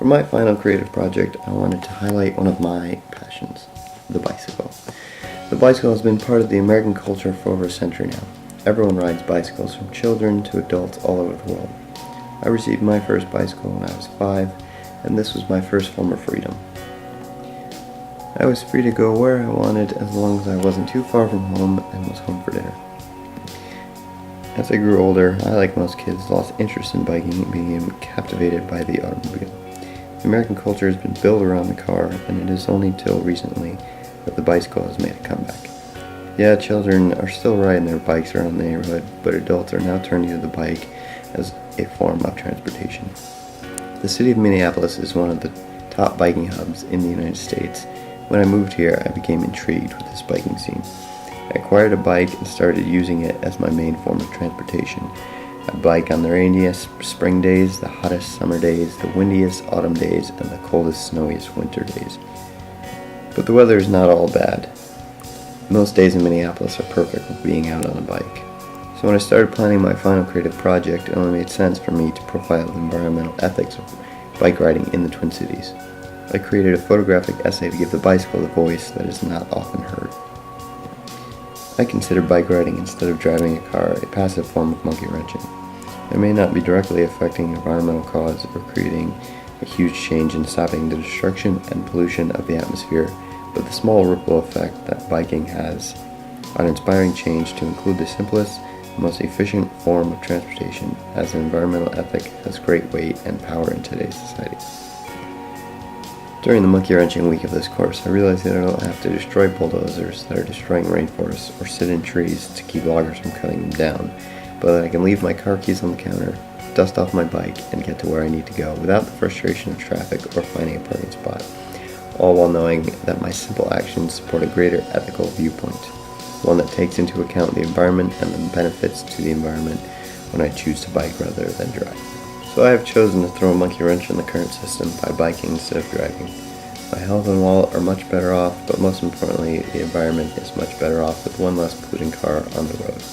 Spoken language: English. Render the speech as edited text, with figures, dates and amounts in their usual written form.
For my final creative project, I wanted to highlight one of my passions, the bicycle. The bicycle has been part of the American culture for over a century now. Everyone rides bicycles, from children to adults all over the world. I received my first bicycle when I was 5, and this was my first form of freedom. I was free to go where I wanted as long as I wasn't too far from home and was home for dinner. As I grew older, I, like most kids, lost interest in biking and became captivated by the automobile. The American culture has been built around the car, and it is only till recently that the bicycle has made a comeback. Yeah, children are still riding their bikes around the neighborhood, but adults are now turning to the bike as a form of transportation. The city of Minneapolis is one of the top biking hubs in the United States. When I moved here, I became intrigued with this biking scene. I acquired a bike and started using it as my main form of transportation. I bike on the rainiest spring days, the hottest summer days, the windiest autumn days, and the coldest, snowiest winter days. But the weather is not all bad. Most days in Minneapolis are perfect for being out on a bike. So when I started planning my final creative project, it only made sense for me to profile the environmental ethics of bike riding in the Twin Cities. I created a photographic essay to give the bicycle the voice that is not often heard. I consider bike riding instead of driving a car a passive form of monkey wrenching. It may not be directly affecting environmental cause or creating a huge change in stopping the destruction and pollution of the atmosphere, but the small ripple effect that biking has on inspiring change to include the simplest and most efficient form of transportation as an environmental ethic has great weight and power in today's society. During the monkey wrenching week of this course, I realized that I don't have to destroy bulldozers that are destroying rainforests or sit in trees to keep loggers from cutting them down, but that I can leave my car keys on the counter, dust off my bike, and get to where I need to go without the frustration of traffic or finding a parking spot, all while knowing that my simple actions support a greater ethical viewpoint, one that takes into account the environment and the benefits to the environment when I choose to bike rather than drive. So I have chosen to throw a monkey wrench in the current system by biking instead of driving. My health and wallet are much better off, but most importantly, the environment is much better off with one less polluting car on the road.